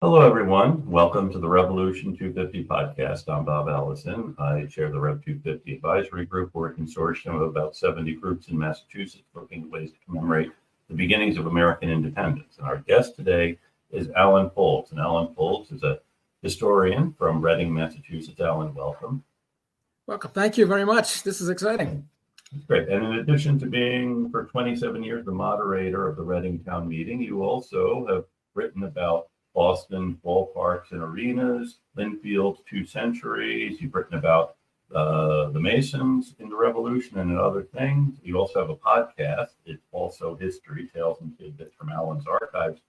Hello, everyone. Welcome to the Revolution 250 podcast. I'm Bob Allison. I chair the Rev 250 advisory group. We're a consortium of about 70 groups in Massachusetts looking at ways to commemorate the beginnings of American independence. And our guest today is Alan Foulds. And Alan Foulds is a historian from Reading, Massachusetts. Alan, welcome. Welcome. Thank you very much. This is exciting. Great. And in addition to being for 27 years the moderator of the Reading Town Meeting, you also have written about Boston ballparks and arenas, Lynnfield 2 centuries. You've written about the Masons in the Revolution and other things. You also have a podcast. It's also History, Tales and Tidbits from Alan's Archives.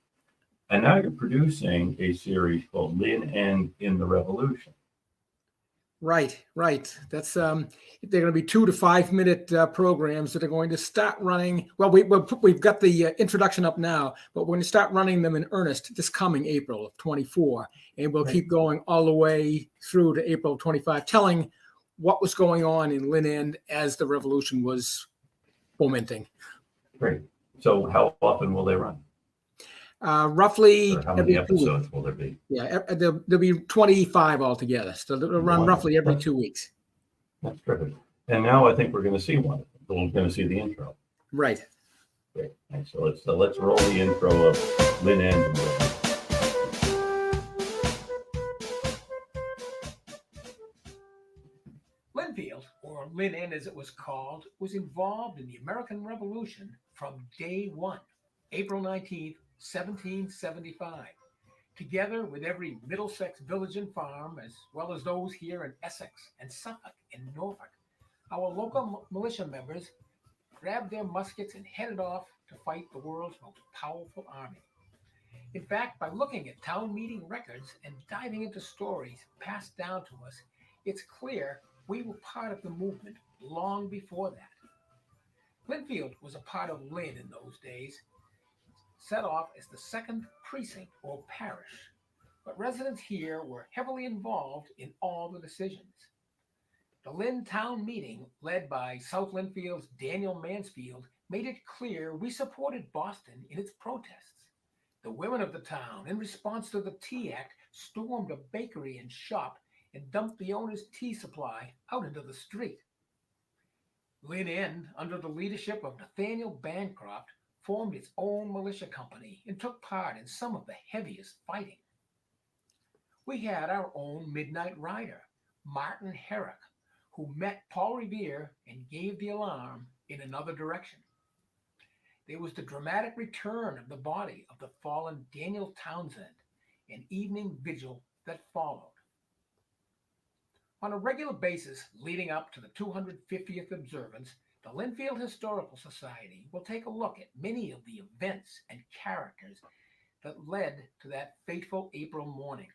And now you're producing a series called Lynn and in the Revolution. Right. That's they're going to be 2 to 5 minute programs that are going to start running. Well, we've got the introduction up now, but we're going to start running them in earnest this coming April of 24, and we'll keep going all the way through to April of 25, telling what was going on in Lynn End as the revolution was fomenting. Great. So how often will they run? Roughly or how many episodes will there be? Yeah, there'll be 25 altogether. So they'll run roughly every 2 weeks. That's terrific. And now I think we're going to see one. We're going to see the intro. Right. Great. Thanks. So let's roll the intro of Lynn End. Lynnfield, or Lynn End as it was called, was involved in the American Revolution from day one, April 19th, 1775, together with every Middlesex village and farm, as well as those here in Essex and Suffolk and Norfolk. Our local militia members grabbed their muskets and headed off to fight the world's most powerful army. In fact, by looking at town meeting records and diving into stories passed down to us, it's clear we were part of the movement long before that. Lynnfield was a part of Lynn in those days, set off as the second precinct or parish, but residents here were heavily involved in all the decisions. The Lynn Town Meeting, led by South Lynnfield's Daniel Mansfield, made it clear we supported Boston in its protests. The women of the town, in response to the Tea Act, stormed a bakery and shop and dumped the owner's tea supply out into the street. Lynn End, under the leadership of Nathaniel Bancroft, formed its own militia company and took part in some of the heaviest fighting. We had our own midnight rider, Martin Herrick, who met Paul Revere and gave the alarm in another direction. There was the dramatic return of the body of the fallen Daniel Townsend, an evening vigil that followed. On a regular basis leading up to the 250th observance, the Lynnfield Historical Society will take a look at many of the events and characters that led to that fateful April morning.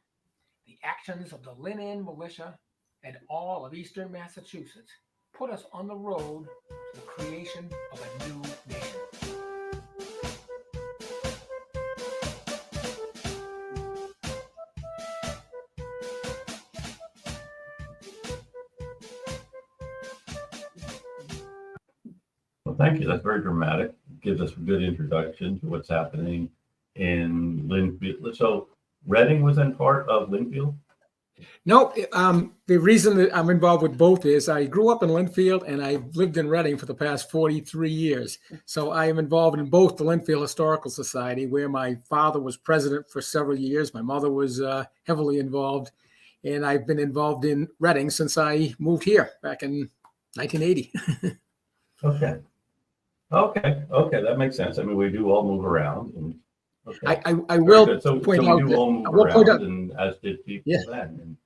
The actions of the Lynn End militia and all of eastern Massachusetts put us on the road to the creation of a new nation. Well, thank you. That's very dramatic. It gives us a good introduction to what's happening in Lynnfield. So Reading was then part of Lynnfield? No, the reason that I'm involved with both is I grew up in Lynnfield and I've lived in Reading for the past 43 years. So I am involved in both the Lynnfield Historical Society, where my father was president for several years. My mother was heavily involved, and I've been involved in Reading since I moved here back in 1980. Okay, that makes sense. I mean, we do all move around. And, okay. I will so point we out. do all move around, and as did people then. And,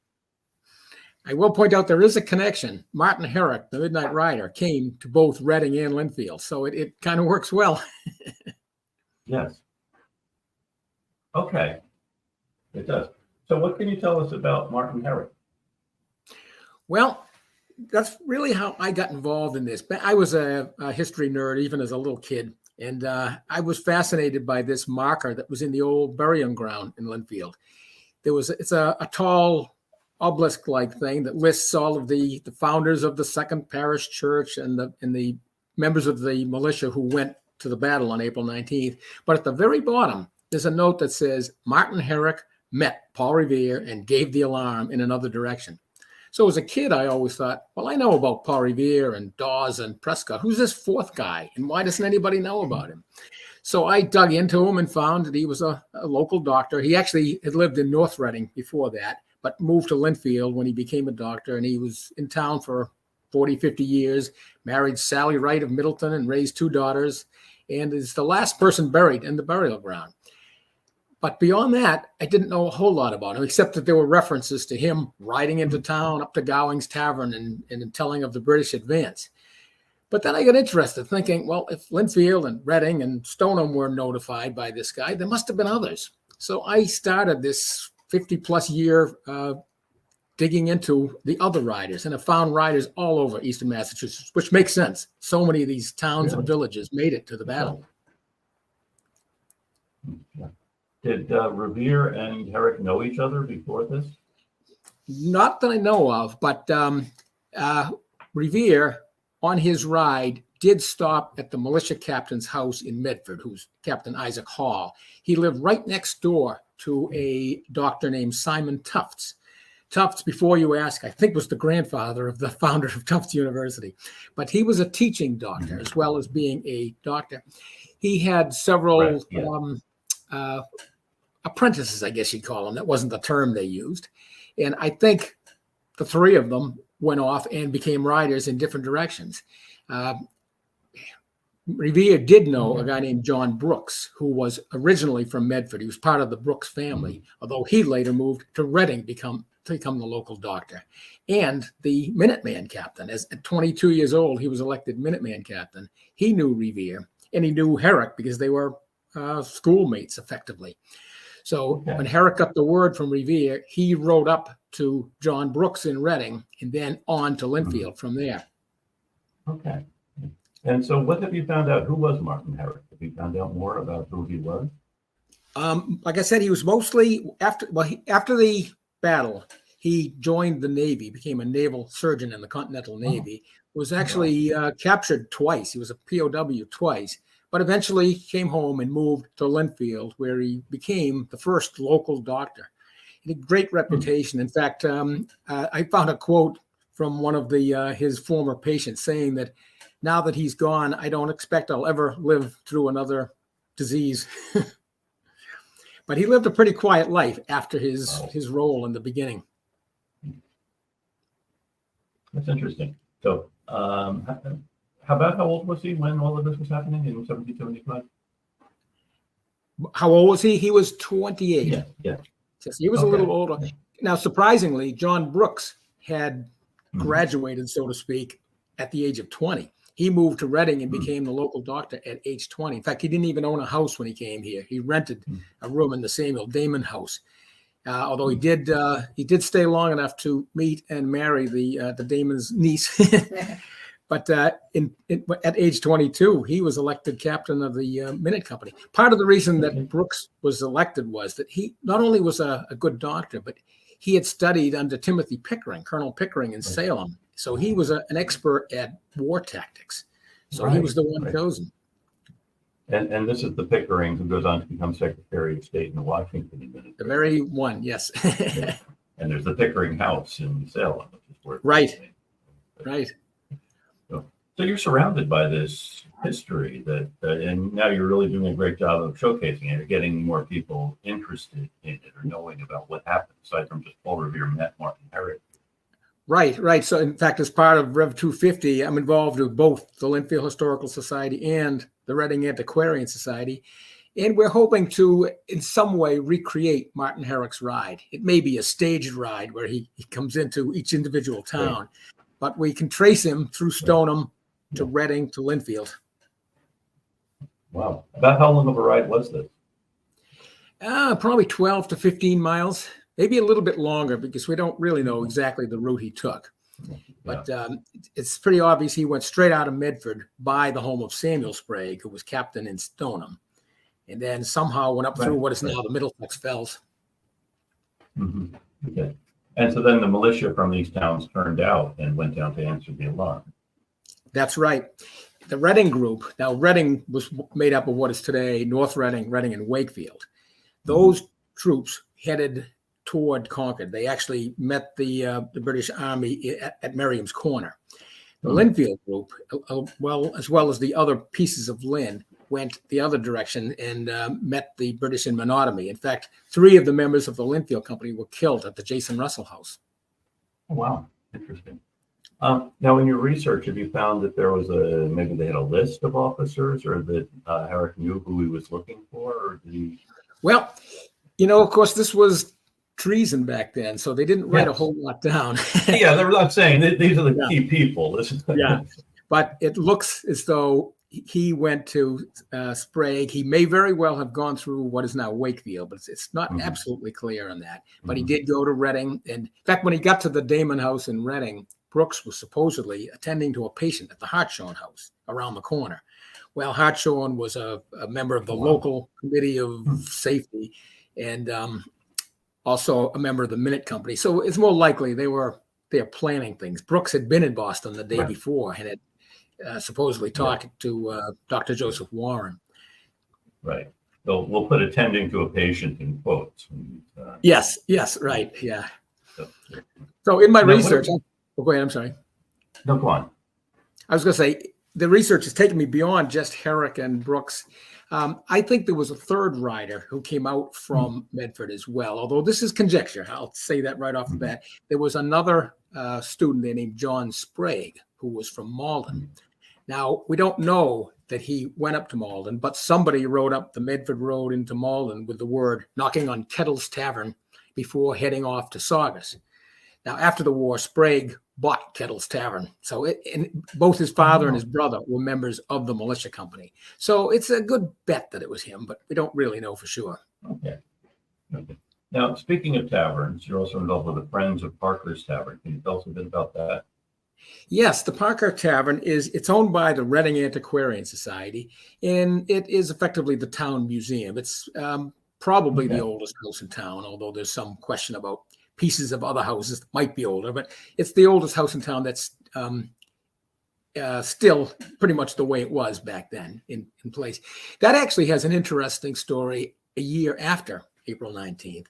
I will point out there is a connection. Martin Herrick, the Midnight Rider, came to both Reading and Lynnfield, so it kind of works well. Yes. Okay. It does. So what can you tell us about Martin Herrick? Well, that's really how I got involved in this. I was a history nerd even as a little kid, and I was fascinated by this marker that was in the old burying ground in Lynnfield. It's a tall obelisk-like thing that lists all of the founders of the Second Parish Church and the members of the militia who went to the battle on April 19th. But at the very bottom, there's a note that says Martin Herrick, met Paul Revere and gave the alarm in another direction. So as a kid, I always thought, well, I know about Paul Revere and Dawes and Prescott. Who's this fourth guy? And why doesn't anybody know about him? So I dug into him and found that he was a local doctor. He actually had lived in North Reading before that, but moved to Lynnfield when he became a doctor. And he was in town for 40, 50 years, married Sally Wright of Middleton and raised 2 daughters, and is the last person buried in the burial ground. But beyond that, I didn't know a whole lot about him, except that there were references to him riding into town up to Gowing's Tavern and telling of the British advance. But then I got interested, thinking, well, if Lynnfield and Reading and Stoneham were notified by this guy, there must have been others. So I started this 50-plus year digging into the other riders, and I found riders all over eastern Massachusetts, which makes sense. So many of these towns and villages made it to the battle. Did Revere and Herrick know each other before this? Not that I know of, but Revere, on his ride, did stop at the militia captain's house in Medford, who's Captain Isaac Hall. He lived right next door to a doctor named Simon Tufts. Tufts, before you ask, I think was the grandfather of the founder of Tufts University, but he was a teaching doctor as well as being a doctor. He had several apprentices, I guess you'd call them. That wasn't the term they used. And I think the 3 of them went off and became riders in different directions. Revere did know a guy named John Brooks, who was originally from Medford. He was part of the Brooks family, although he later moved to Reading to become the local doctor. And the Minuteman captain, at 22 years old, he was elected Minuteman captain. He knew Revere, and he knew Herrick because they were schoolmates effectively. So when Herrick got the word from Revere, he rode up to John Brooks in Reading and then on to Lynnfield from there. Okay. And so what have you found out? Who was Martin Herrick? Have you found out more about who he was? Like I said, he was mostly after the battle, he joined the Navy, became a naval surgeon in the Continental Navy, was actually captured twice. He was a POW twice, but eventually came home and moved to Lynnfield, where he became the first local doctor. He had a great reputation. In fact, I found a quote from one of his former patients saying that now that he's gone, I don't expect I'll ever live through another disease. But he lived a pretty quiet life after his role in the beginning. That's interesting. So how old was he when all of this was happening in 1775? How old was he? He was 28. Yeah. So he was a little older. Now, surprisingly, John Brooks had graduated, so to speak, at the age of 20. He moved to Reading and became the local doctor at age 20. In fact, he didn't even own a house when he came here. He rented a room in the Samuel Damon house. Although he did stay long enough to meet and marry the Damon's niece. But at age 22, he was elected captain of the Minute Company. Part of the reason that Brooks was elected was that he not only was a good doctor, but he had studied under Timothy Pickering, Colonel Pickering in Salem. So he was an expert at war tactics. So he was the one chosen. And this is the Pickering who goes on to become Secretary of State in the Washington administration. The very one, yes. And there's the Pickering House in Salem, which is worth Right. So you're surrounded by this history and now you're really doing a great job of showcasing it, or getting more people interested in it or knowing about what happened, aside from just Paul Revere met Martin Herrick. Right. So, in fact, as part of Rev 250, I'm involved with both the Lynnfield Historical Society and the Reading Antiquarian Society. And we're hoping to, in some way, recreate Martin Herrick's ride. It may be a staged ride where he comes into each individual town, but we can trace him through Stoneham to Reading to Lynnfield. Wow. About how long of a ride was this? Probably 12 to 15 miles. Maybe a little bit longer because we don't really know exactly the route he took. But it's pretty obvious he went straight out of Medford by the home of Samuel Sprague, who was captain in Stoneham, and then somehow went up through what is now the Middlesex Fells. Okay. And so then the militia from these towns turned out and went down to answer the alarm. That's right. The Reading group, now Reading was made up of what is today North Reading, Reading, and Wakefield. Those troops headed toward Concord. They actually met the British Army at Merriam's Corner. The Lynnfield group, as well as the other pieces of Lynn, went the other direction and met the British in Menotomy. In fact, 3 of the members of the Lynnfield Company were killed at the Jason Russell House. Oh, wow, interesting. Now, in your research, have you found that there was maybe they had a list of officers, or that Herrick knew who he was looking for, or did he? Well, of course, this was treason back then, so they didn't write a whole lot down. Yeah, they're not saying these are the key people. Yeah, but it looks as though he went to Sprague. He may very well have gone through what is now Wakefield, but it's not absolutely clear on that. But he did go to Reading, and in fact, when he got to the Damon House in Reading, Brooks was supposedly attending to a patient at the Hartshorn House around the corner. Well, Hartshorn was a member of the local committee of safety, and also a member of the Minute Company. So it's more likely they're planning things. Brooks had been in Boston the day before and had supposedly talked to Dr. Joseph Warren. Right. So we'll put attending to a patient in quotes. Yes, right, yeah. So in my research, go ahead, I'm sorry. No, go on. I was going to say, the research has taken me beyond just Herrick and Brooks. I think there was a third rider who came out from Medford as well, although this is conjecture. I'll say that right off the bat. There was another student there named John Sprague, who was from Malden. Now, we don't know that he went up to Malden, but somebody rode up the Medford Road into Malden with the word knocking on Kettle's Tavern before heading off to Saugus. Now, after the war, Sprague bought Kettle's Tavern. So both his father and his brother were members of the militia company. So it's a good bet that it was him, but we don't really know for sure. Okay. Now, speaking of taverns, you're also involved with the Friends of Parker's Tavern. Can you tell us a bit about that? Yes, the Parker Tavern it's owned by the Reading Antiquarian Society, and it is effectively the town museum. It's probably the oldest house in town, although there's some question about pieces of other houses that might be older, but it's the oldest house in town that's still pretty much the way it was back then in place. That actually has an interesting story a year after April 19th.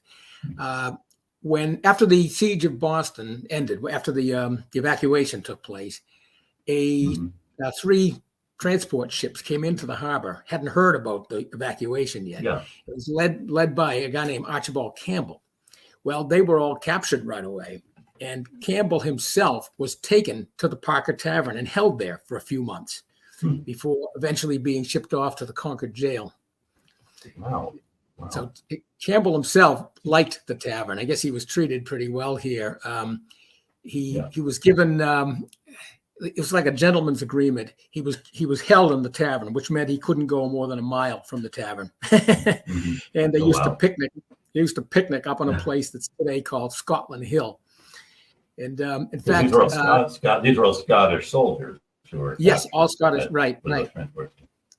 After the siege of Boston ended, after the evacuation took place, 3 transport ships came into the harbor, hadn't heard about the evacuation yet. Yeah. It was led by a guy named Archibald Campbell. Well, they were all captured right away, and Campbell himself was taken to the Parker Tavern and held there for a few months before eventually being shipped off to the Concord jail. Wow. So Campbell himself liked the tavern. I guess he was treated pretty well here. He was given it was like a gentleman's agreement. He was held in the tavern, which meant he couldn't go more than a mile from the tavern. And they used to picnic. They used to picnic up on a place that's today called Scotland Hill. And in fact, these are all Scottish soldiers. Sure. Yes, all Scottish. Right.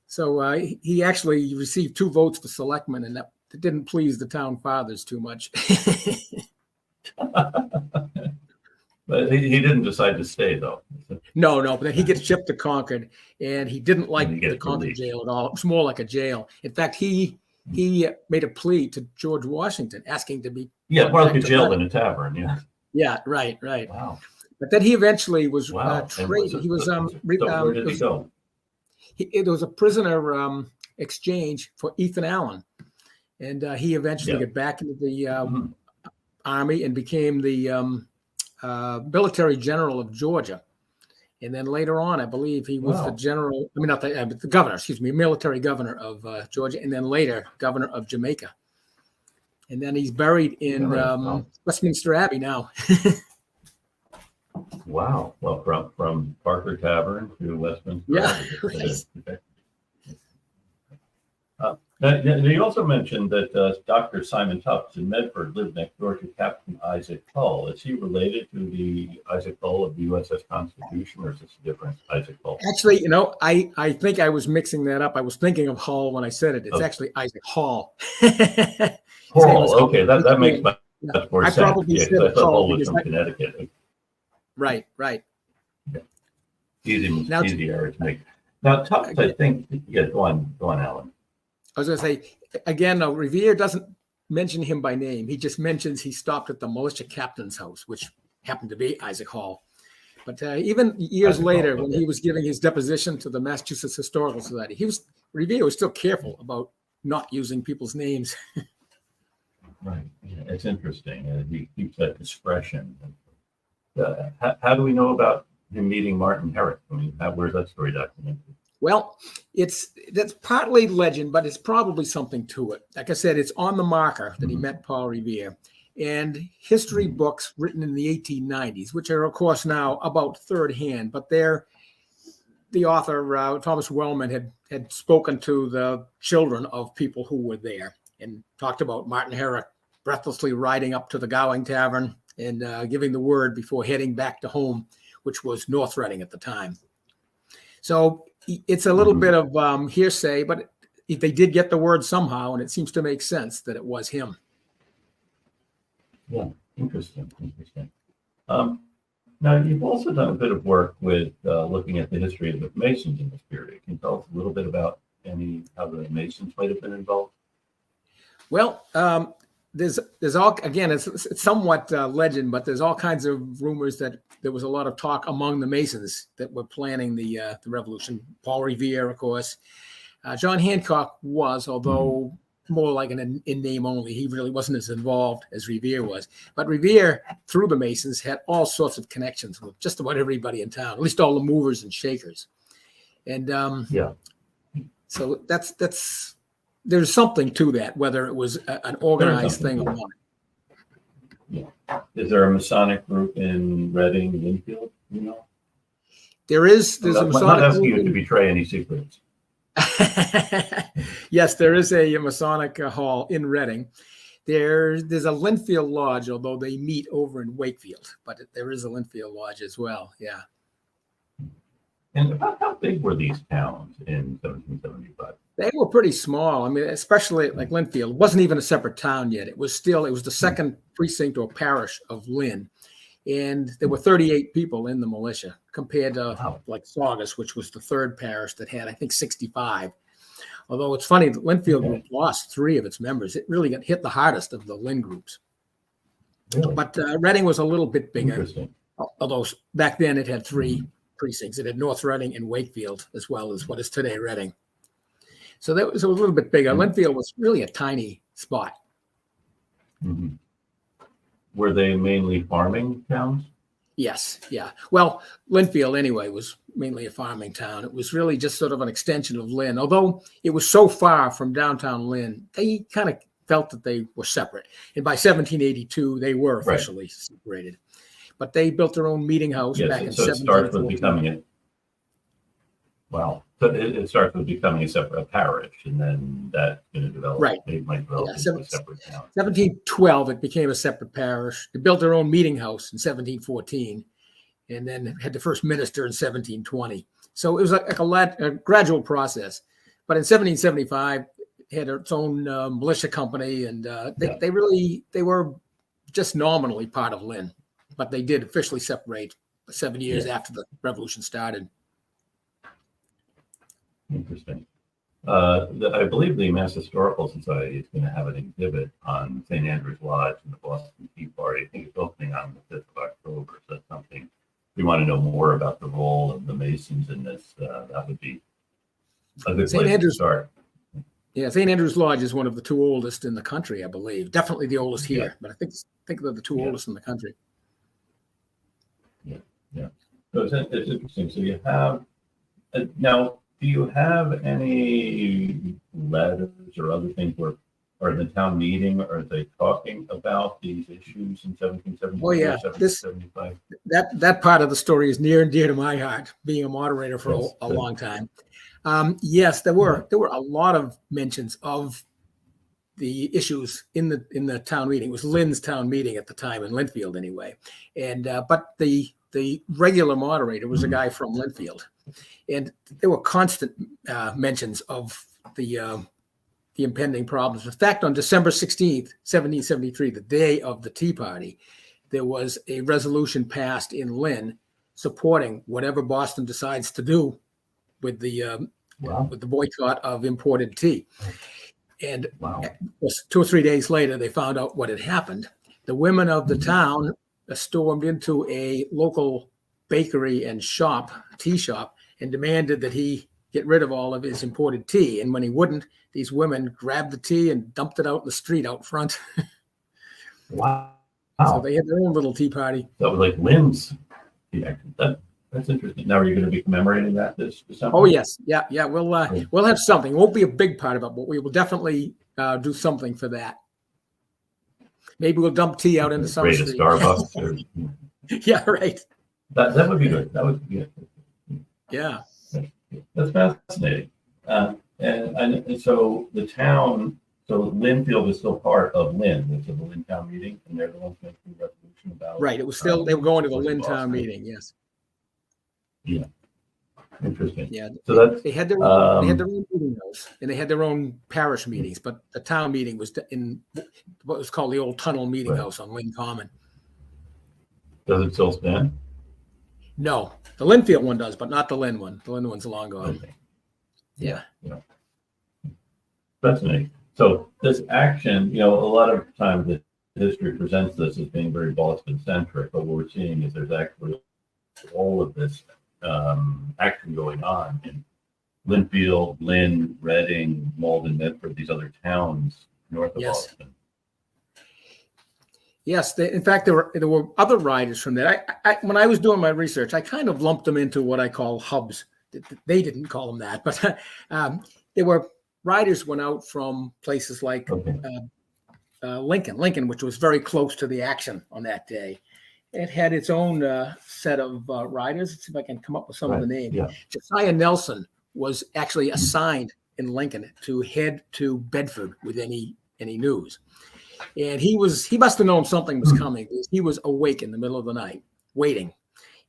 So he actually received 2 votes for selectman, and that didn't please the town fathers too much. But he didn't decide to stay, though. No, but then he gets shipped to Concord, and he didn't like the Concord jail at all. It was more like a jail. In fact, he made a plea to George Washington asking to be more like a jail than a tavern. Yeah, right. Wow. But then he eventually was traded. Where did he go? It was a prisoner exchange for Ethan Allen, and he eventually got back into the army and became the military general of Georgia. And then later on, I believe he was the governor, military governor of Georgia, and then later governor of Jamaica. And then he's buried in Westminster Abbey now. Wow. Well, from Parker Tavern to Westminster Abbey. Right. Now, you also mentioned that Dr. Simon Tufts in Medford lived next door to Captain Isaac Hull. Is he related to the Isaac Hull of the USS Constitution, or is this a different Isaac Hull? Actually, I think I was mixing that up. I was thinking of Hull when I said it. It's actually Isaac Hall. Hall, okay, that makes much more sense. I probably said I thought Hull was because from Connecticut. Right. Yeah. Easier to make. Now, Tufts, I think, go on, Alan. I was going to say, again, Revere doesn't mention him by name. He just mentions he stopped at the militia captain's house, which happened to be Isaac Hall. But even years Isaac later, Hall, when okay. he was giving his deposition to the Massachusetts Historical Society, Revere was still careful about not using people's names. Right. Yeah, it's interesting. He keeps that discretion. How do we know about him meeting Martin Herrick? I mean, where's that story documented? Well, that's partly legend, but it's probably something to it. Like I said, it's on the marker that he met Paul Revere. And history books written in the 1890s, which are, of course, now about third hand, but the author, Thomas Wellman, had spoken to the children of people who were there and talked about Martin Herrick breathlessly riding up to the Gowing Tavern and giving the word before heading back to home, which was North Reading at the time. So it's a little bit of hearsay, but they did get the word somehow, and it seems to make sense that it was him. Yeah, interesting. Now, you've also done a bit of work with looking at the history of the Masons in this period. Can you tell us a little bit about how the Masons might have been involved? Well, there's all, again, it's somewhat legend, but there's all kinds of rumors that there was a lot of talk among the Masons that were planning the revolution. Paul Revere, of course. John Hancock was, although more like in name only. He really wasn't as involved as Revere was. But Revere, through the Masons, had all sorts of connections with just about everybody in town, at least all the movers and shakers. And so there's something to that, whether it was an organized thing or not. Yeah. Is there a Masonic group in Reading, Lynnfield? You know, There's a I'm not Masonic asking you group. to betray any secrets. Yes, there is a Masonic hall in Reading. There's a Lynnfield Lodge, although they meet over in Wakefield, but there is a Lynnfield Lodge as well. Yeah. And about how big were these towns in 1775? They were pretty small. I mean, especially like Lynnfield. It wasn't even a separate town yet. It was the second precinct or parish of Lynn. And there were 38 people in the militia compared to like Saugus, which was the third parish that had, I think, 65. Although it's funny, the Lynnfield group lost 3 of its members. It really got hit the hardest of the Lynn groups. Really? But Reading was a little bit bigger. Interesting. Although back then it had 3 precincts. It had North Reading and Wakefield, as well as what is today Reading. So that was a little bit bigger. Lynnfield was really a tiny spot. Mm-hmm. Were they mainly farming towns? Yes, yeah. Well, Lynnfield anyway was mainly a farming town. It was really just sort of an extension of Lynn. Although it was so far from downtown Lynn, they kind of felt that they were separate. And by 1782, they were officially separated. But they built their own meeting house back in 1714. So it starts with becoming it starts with becoming a separate parish, and then that's going to develop. Right. They might develop into a separate town. 1712, it became a separate parish. They built their own meeting house in 1714, and then had the first minister in 1720. So it was like a gradual process. But in 1775, it had its own militia company, and they were just nominally part of Lynn, but they did officially separate 7 years after the revolution started. Interesting. I believe the Mass Historical Society is going to have an exhibit on St. Andrew's Lodge and the Boston Tea Party. I think it's opening on the 5th of October. So that's something, if you want to know more about the role of the Masons in this, that would be a good place to start. Yeah, St. Andrew's Lodge is one of the 2 oldest in the country, I believe. Definitely the oldest here, but I think they're the 2 oldest in the country. Yeah. So it's interesting. So you have now. Do you have any letters or other things or in the town meeting, or are they talking about these issues in 1770? Oh yeah, 1775? That part of the story is near and dear to my heart, being a moderator for a long time. Yes, there were a lot of mentions of the issues in the town meeting. It was Lynn's town meeting at the time in Lynnfield anyway, and but the regular moderator was a guy from Lynnfield. And there were constant mentions of the impending problems. In fact, on December 16th, 1773, the day of the Tea Party, there was a resolution passed in Lynn supporting whatever Boston decides to do with the boycott of imported tea. And Wow. 2 or 3 days later, they found out what had happened. The women of the town stormed into a local bakery and tea shop, and demanded that he get rid of all of his imported tea. And when he wouldn't, these women grabbed the tea and dumped it out in the street out front. Wow. So they had their own little tea party. That was like Lynn's. Yeah, that's interesting. Now, are you going to be commemorating that this December? Oh yes, yeah. We'll have something. It won't be a big part of it, but we will definitely do something for that. Maybe we'll dump tea out in the summer Raid a street. Starbucks. Or, Yeah, right. that would be good. That would be good. Yeah. That's fascinating. And so the town, so Lynnfield is still part of Lynn, which is the Lynn town meeting, and they're the ones making the resolution about. Right. It was still they were going to the Lynn Boston. town meeting. Yes. Yeah. Interesting. Yeah. So that's They had their own meeting house, and they had their own parish meetings, but the town meeting was in what was called the old tunnel meeting Right. house on Lynn Common. does it still stand? No, the Lynnfield one does, but not the Lynn one. The Lynn one's long gone. Okay. Yeah. Fascinating. So this action, a lot of times the history presents this as being very Boston centric, but what we're seeing is there's actually all of this action going on in Lynnfield, Lynn, Reading, Malden, Medford, these other towns north of Yes. Boston. Yes, in fact, there were other riders from that. When I was doing my research, I kind of lumped them into what I call hubs. They didn't call them that, but there were riders went out from places like Okay. Lincoln, which was very close to the action on that day. It had its own set of riders. Let's see if I can come up with some of the names. Yeah. Josiah Nelson was actually assigned in Lincoln to head to Bedford with any news. And he must have known something was coming. He was awake in the middle of the night, waiting.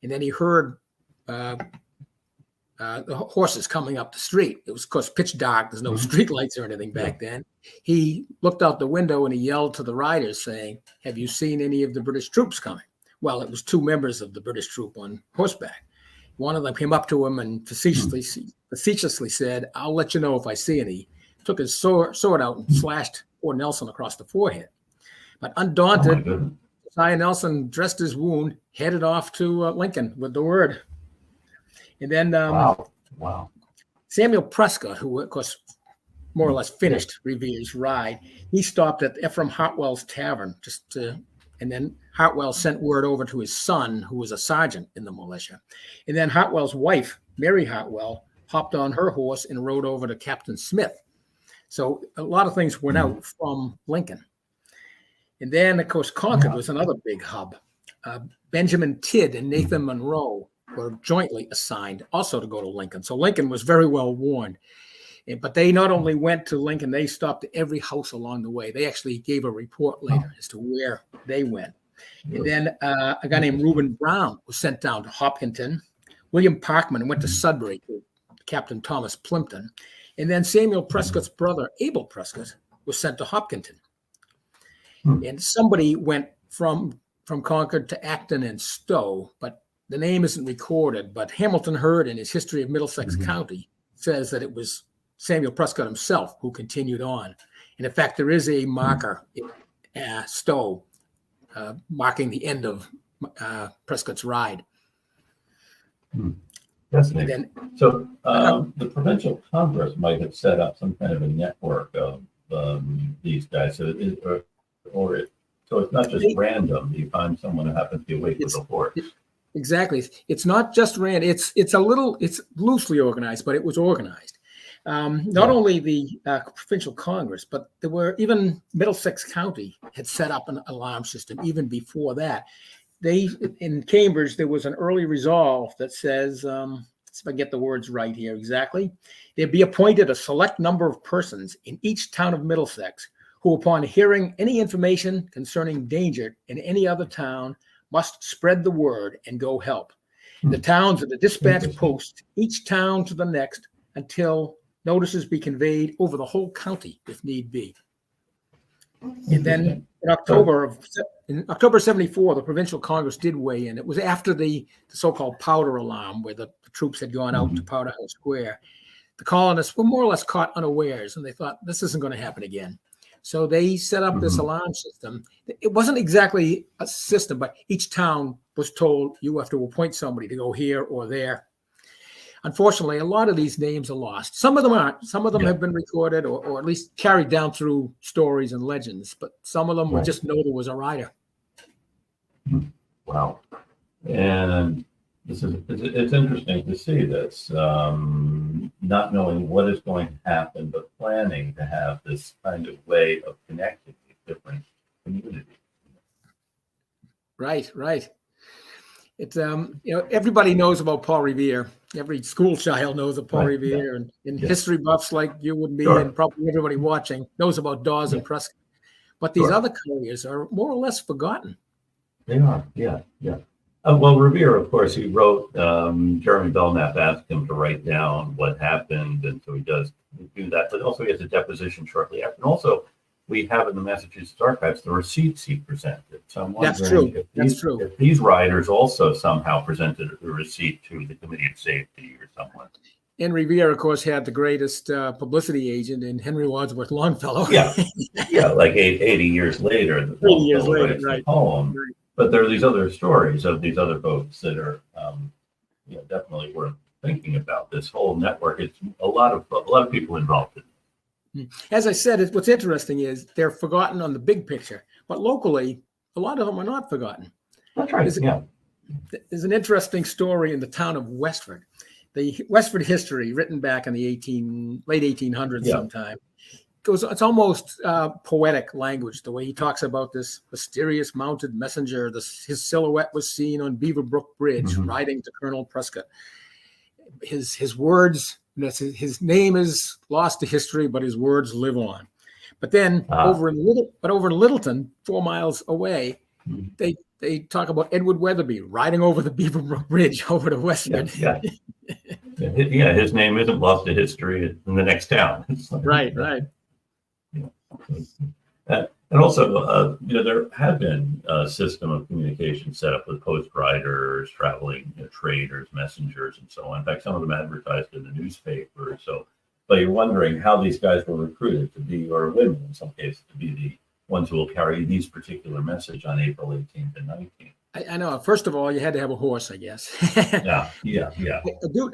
And then he heard the horses coming up the street. It was, of course, pitch dark. There's no street lights or anything back then. He looked out the window and he yelled to the riders saying, "Have you seen any of the British troops coming?" Well, it was 2 members of the British troop on horseback. One of them came up to him and facetiously said, "I'll let you know if I see any." Took his sword out and slashed poor Nelson across the forehead. But undaunted, Josiah Nelson dressed his wound, headed off to Lincoln with the word. And then Wow. Samuel Prescott, who, of course, more or less finished Revere's ride, he stopped at Ephraim Hartwell's tavern and then Hartwell sent word over to his son, who was a sergeant in the militia. And then Hartwell's wife, Mary Hartwell, hopped on her horse and rode over to Captain Smith. So a lot of things went out from Lincoln. And then, of course, Concord was another big hub. Benjamin Tidd and Nathan Monroe were jointly assigned also to go to Lincoln. So Lincoln was very well warned. But they not only went to Lincoln, they stopped at every house along the way. They actually gave a report later as to where they went. And then a guy named Reuben Brown was sent down to Hopkinton. William Parkman went to Sudbury to Captain Thomas Plimpton. And then Samuel Prescott's brother, Abel Prescott, was sent to Hopkinton. And somebody went from Concord to Acton and Stowe, but the name isn't recorded. But Hamilton Hurd, in his History of Middlesex County, says that it was Samuel Prescott himself who continued on. And in fact, there is a marker in Stowe marking the end of Prescott's ride. Fascinating. So the provincial Congress might have set up some kind of a network of these guys. So so it's not just random. You find someone who happens to be awake with a horse. Exactly. It's not just random. It's loosely organized, but it was organized. Not only the provincial Congress, but there were even Middlesex County had set up an alarm system even before that. In Cambridge, there was an early resolve that says, if I get the words right here exactly, there be appointed a select number of persons in each town of Middlesex who, upon hearing any information concerning danger in any other town, must spread the word and go help. The towns are to dispatch posts, each town to the next, until notices be conveyed over the whole county if need be. And then in October 74, the provincial Congress did weigh in. It was after the so-called powder alarm, where the troops had gone out to Powder House Square. the colonists were more or less caught unawares, and they thought this isn't going to happen again. So they set up this alarm system. It wasn't exactly a system, but each town was told you have to appoint somebody to go here or there. Unfortunately, a lot of these names are lost. Some of them aren't. Some of them have been recorded or at least carried down through stories and legends, but some of them we just know there was a rider. Wow. And it's interesting to see this, not knowing what is going to happen, but planning to have this kind of way of connecting with different communities. Right. It's everybody knows about Paul Revere. Every school child knows of Paul Revere, and history buffs like you would be, and probably everybody watching knows about Dawes and Prescott. But these other couriers are more or less forgotten. They are, yeah. Well, Revere, of course, he wrote, Jeremy Belknap asked him to write down what happened, and so he does do that. But also he has a deposition shortly after. And also, we have in the Massachusetts Archives the receipts he presented. So I'm wondering if these writers also somehow presented a receipt to the Committee of Safety or someone. And Revere, of course, had the greatest publicity agent in Henry Wadsworth Longfellow. Like 80 years later. 80 years later, right. Poem. But there are these other stories of these other folks that are definitely worth thinking about. This whole network. It's a lot of people involved in it. As I said, what's interesting is they're forgotten on the big picture, but locally, a lot of them are not forgotten. That's right. There's an interesting story in the town of Westford. The Westford history, written back in the late 1800s sometime, it's almost poetic language, the way he talks about this mysterious mounted messenger. His silhouette was seen on Beaver Brook Bridge, riding to Colonel Prescott. His words, his name is lost to history, but his words live on. But then over in Littleton, 4 miles away, they talk about Edward Weatherby riding over the Beaver Brook Bridge over to Westford. His name isn't lost to history in the next town. Right. And also, there had been a system of communication set up with post riders, traveling traders, messengers, and so on. In fact, some of them advertised in the newspaper. But you're wondering how these guys were recruited to be, or women in some cases, to be the ones who will carry these particular message on April 18th and 19th. I know. First of all, you had to have a horse, I guess. Yeah.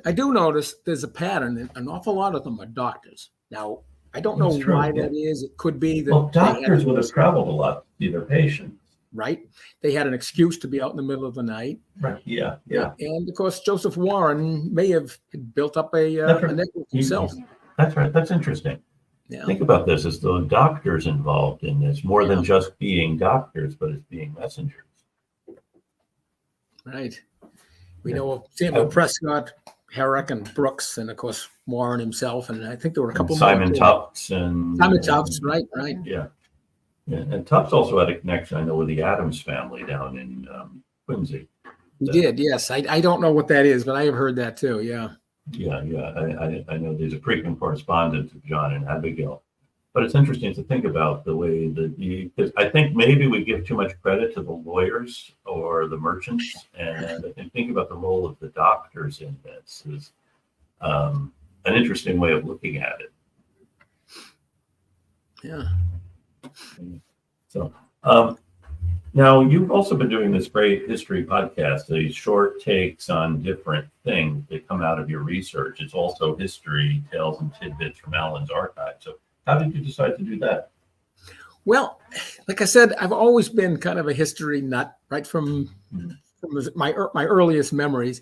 I do notice there's a pattern. An awful lot of them are doctors. Now, I don't know why that is. It could be that doctors would have traveled a lot to see their patients. Right. They had an excuse to be out in the middle of the night. Right. Yeah. And of course, Joseph Warren may have built up a network himself. That's right. That's interesting. Yeah. Think about this as the doctors involved in this, more than just being doctors, but as being messengers. Right. We know of Samuel Prescott, Herrick, and Brooks, and of course Warren himself, and I think there were a couple Simon more. Tufts Simon Tufts, right. Yeah. And Tufts also had a connection, I know, with the Adams family down in Quincy. He did, yes. I don't know what that is, but I have heard that too. Yeah. I know there's a frequent correspondence of John and Abigail. But it's interesting to think about the way that because I think maybe we give too much credit to the lawyers or the merchants, and I think about the role of the doctors in this is an interesting way of looking at it. Yeah. So now you've also been doing this great history podcast, these short takes on different things that come out of your research. It's also history tales and tidbits from Alan's archive. So how did you decide to do that? Well, like I said, I've always been kind of a history nut, right from my earliest memories,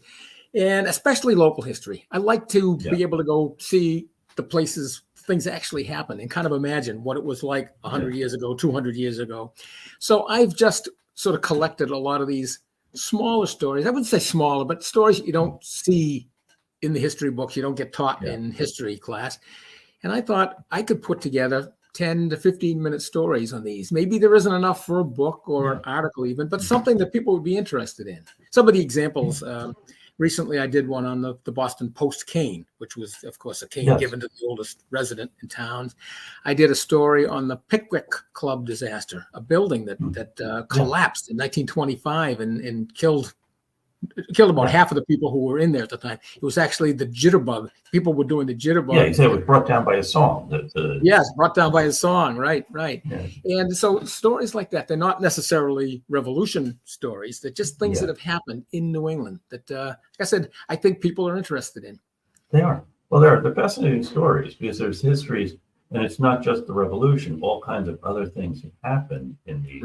and especially local history. I like to be able to go see the places things actually happened and kind of imagine what it was like 100 years ago, 200 years ago. So I've just sort of collected a lot of these smaller stories. I wouldn't say smaller, but stories you don't see in the history books. You don't get taught in history class. And I thought I could put together 10 to 15 minute stories on these. Maybe there isn't enough for a book or an article even, but something that people would be interested in. Some of the examples, recently I did one on the Boston Post cane, which was, of course, a cane given to the oldest resident in town. I did a story on the Pickwick Club disaster, a building that collapsed in 1925 and killed killed about Right. half of the people who were in there at the time. It was actually the jitterbug. People were doing the jitterbug. Yeah, he said it was brought down by a song. Yes, brought down by a song. Right. Yeah. And so stories like that, they're not necessarily revolution stories. They're just things that have happened in New England that, like I said, I think people are interested in. They are. Well, they're fascinating stories because there's histories, and it's not just the revolution. All kinds of other things have happened in these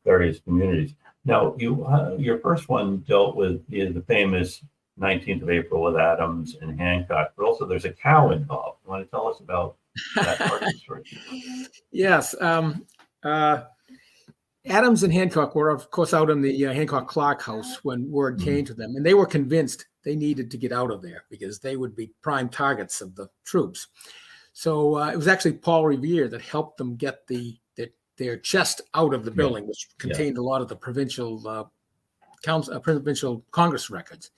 various communities. Now, your first one dealt with the famous 19th of April with Adams and Hancock, but also there's a cow involved. You want to tell us about that part of the story? Yes. Adams and Hancock were, of course, out in the Hancock-Clark house when word came to them, and they were convinced they needed to get out of there because they would be prime targets of the troops. So it was actually Paul Revere that helped them get their chest out of the building, which contained a lot of the provincial Congress records.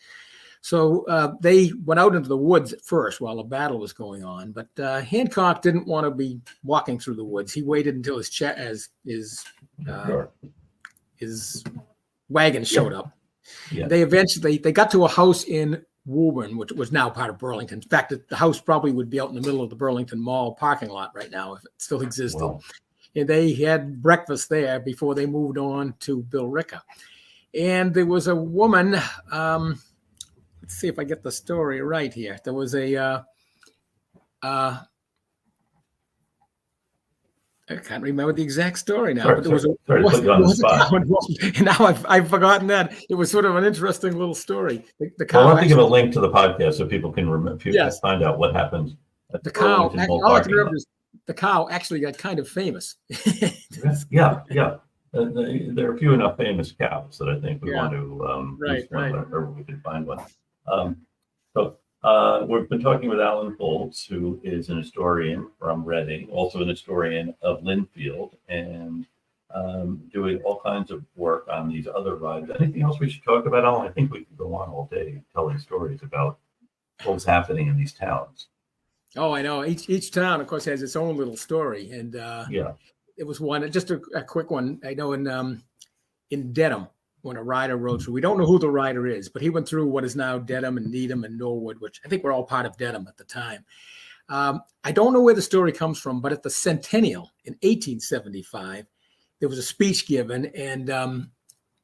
So they went out into the woods at first while the battle was going on, but Hancock didn't want to be walking through the woods. He waited until his wagon showed up. Yeah. They got to a house in Woburn, which was now part of Burlington. In fact, the house probably would be out in the middle of the Burlington Mall parking lot right now if it still existed. Wow. And they had breakfast there before they moved on to Billerica. And there was a woman, let's see if I get the story right here. There was I can't remember the exact story now, but there was and now I've forgotten that. It was sort of an interesting little story. The cow. I'll have to give a link to the podcast so people can remember. Find out what happens. At the cow. Burlington Mall All I parking can remember lot. is the cow actually got kind of famous. Yeah. There are few enough famous cows that I think we want to use one whenever we can find one. We've been talking with Alan Foulds, who is an historian from Reading, also an historian of Lynnfield, and doing all kinds of work on these other rides. Anything else we should talk about, Alan? I think we could go on all day telling stories about what's happening in these towns. Oh, I know. Each town, of course, has its own little story, and it was one. Just a quick one. I know in Dedham, when a rider rode through. We don't know who the rider is, but he went through what is now Dedham and Needham and Norwood, which I think were all part of Dedham at the time. I don't know where the story comes from, but at the centennial in 1875, there was a speech given, and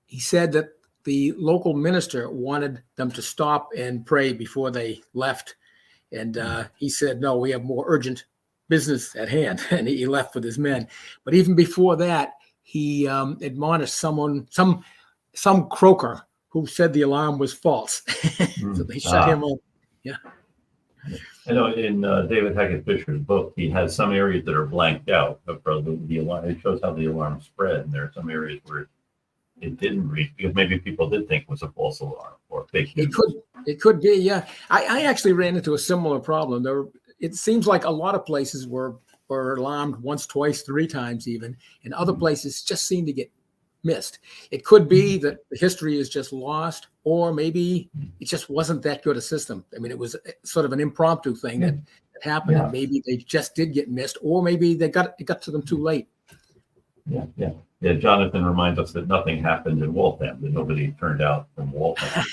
he said that the local minister wanted them to stop and pray before they left. And he said, no, we have more urgent business at hand. And he left with his men. But even before that, he admonished some croaker who said the alarm was false. So they shut him up. Yeah. I know in David Hackett Fisher's book, he has some areas that are blanked out for the alarm. It shows how the alarm spread. And there are some areas where it didn't reach because maybe people did think it was a false alarm or fake news. It could be, yeah. I actually ran into a similar problem. It seems like a lot of places were alarmed once, twice, three times even, and other places just seem to get missed. It could be that the history is just lost, or maybe it just wasn't that good a system. I mean, it was sort of an impromptu thing that happened, and maybe they just did get missed, or maybe it got to them too late. Yeah. Jonathan reminds us that nothing happened in Waltham, that nobody turned out from Waltham.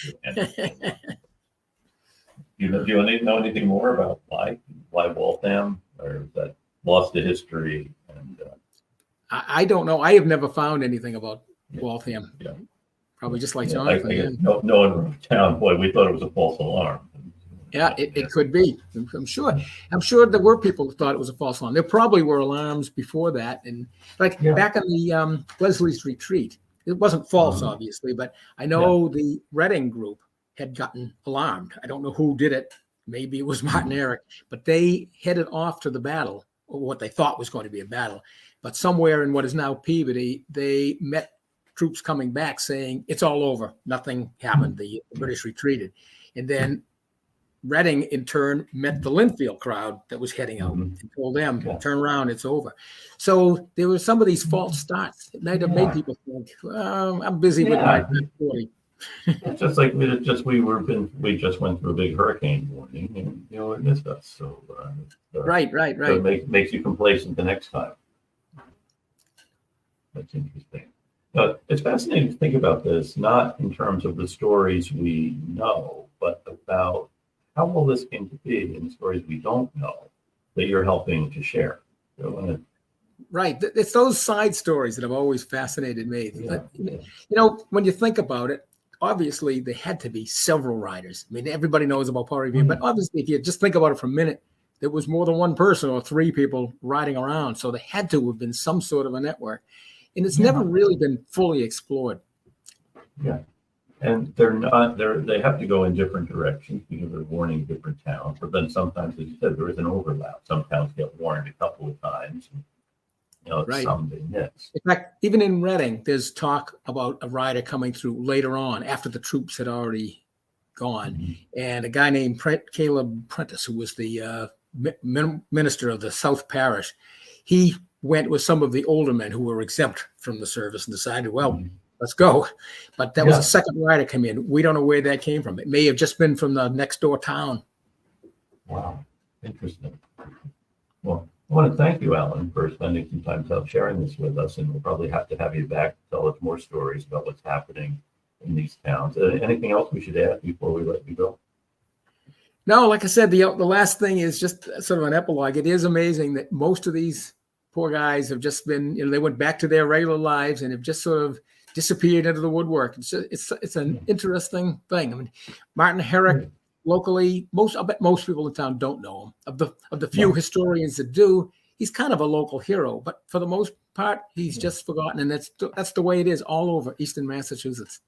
Do you know anything more about why Waltham, or is that lost to history? And I don't know. I have never found anything about Waltham. Yeah. Probably just like Jonathan. No one wrote down, boy, we thought it was a false alarm. Yeah, it could be. I'm sure there were people who thought it was a false alarm. There probably were alarms before that. And back in the Leslie's Retreat, it wasn't false, obviously, but I know the Reading group had gotten alarmed. I don't know who did it. Maybe it was Martin Eric, but they headed off to the battle, or what they thought was going to be a battle. But somewhere in what is now Peabody, they met troops coming back saying, it's all over. Nothing happened. The British retreated. And then Reading, in turn, met the Lynnfield crowd that was heading out and told them, turn around, it's over. So there were some of these false starts. It might have made people think, well, I'm busy with my 40. It's just like we just went through a big hurricane warning, and it missed us. So right. So it makes you complacent the next time. That's interesting. But it's fascinating to think about this, not in terms of the stories we know, but about how all this came to be and the stories we don't know that you're helping to share. So, Right. It's those side stories that have always fascinated me. Yeah. You know, when you think about it, obviously there had to be several writers. I mean, everybody knows about Paul Revere, but obviously if you just think about it for a minute, there was more than one person or three people riding around. So there had to have been some sort of a network. And it's never really been fully explored. Yeah. And they have to go in different directions because they're warning different towns. But then sometimes, as you said, there is an overlap. Some towns get warned a couple of times. Right. Some they miss. In fact, even in Reading, there's talk about a rider coming through later on after the troops had already gone. And a guy named Caleb Prentice, who was the minister of the South Parish, he went with some of the older men who were exempt from the service and decided, well, let's go. But that was a second rider come in. We don't know where that came from. It may have just been from the next door town. Wow. Interesting. Well, I want to thank you, Alan, for spending some time sharing this with us. And we'll probably have to have you back to tell us more stories about what's happening in these towns. Anything else we should add before we let you go? No, like I said, the last thing is just sort of an epilogue. It is amazing that most of these poor guys have just been, they went back to their regular lives and have just sort of disappeared into the woodwork. It's an interesting thing. I mean, Martin Herrick locally, I bet most people in town don't know him. Of the few historians that do, he's kind of a local hero, but for the most part, he's just forgotten. And that's the way it is all over Eastern Massachusetts.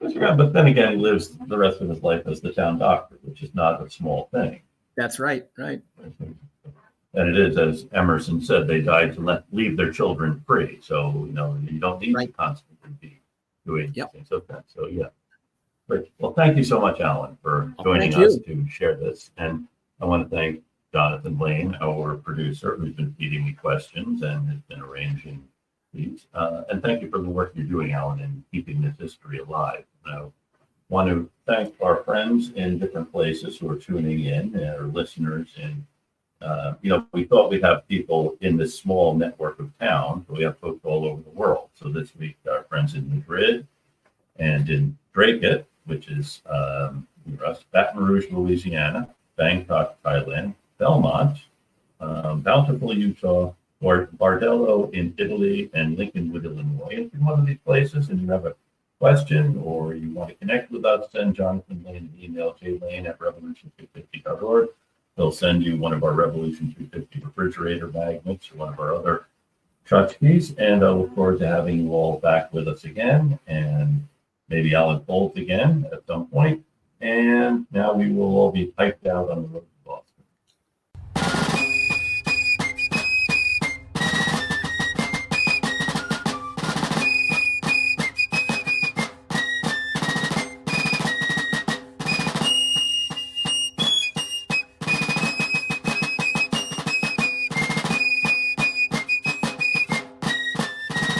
But then again, he lives the rest of his life as the town doctor, which is not a small thing. That's right. And it is, as Emerson said, they died to leave their children free. So, you don't need to constantly be doing things like that. So, yeah. Great. Well, thank you so much, Alan, for joining us to share this. And I want to thank Jonathan Lane, our producer, who's been feeding me questions and has been arranging these. And thank you for the work you're doing, Alan, in keeping this history alive. I want to thank our friends in different places who are tuning in, our listeners. And, we thought we'd have people in this small network of towns, but we have folks all over the world. So this week, our friends in Madrid and in Dracut, which is Baton Rouge, Louisiana, Bangkok, Thailand, Belmont, Bountiful, Utah, or Bardello in Italy, and Lincolnwood, Illinois. If you're one of these places and you have a question or you want to connect with us, send Jonathan Lane an email, jlane@revolution250.org. He'll send you one of our Revolution 250 refrigerator magnets or one of our other tchotchkes. And I look forward to having you all back with us again, and maybe Alan Foulds again at some point. And now we will all be piped out on the road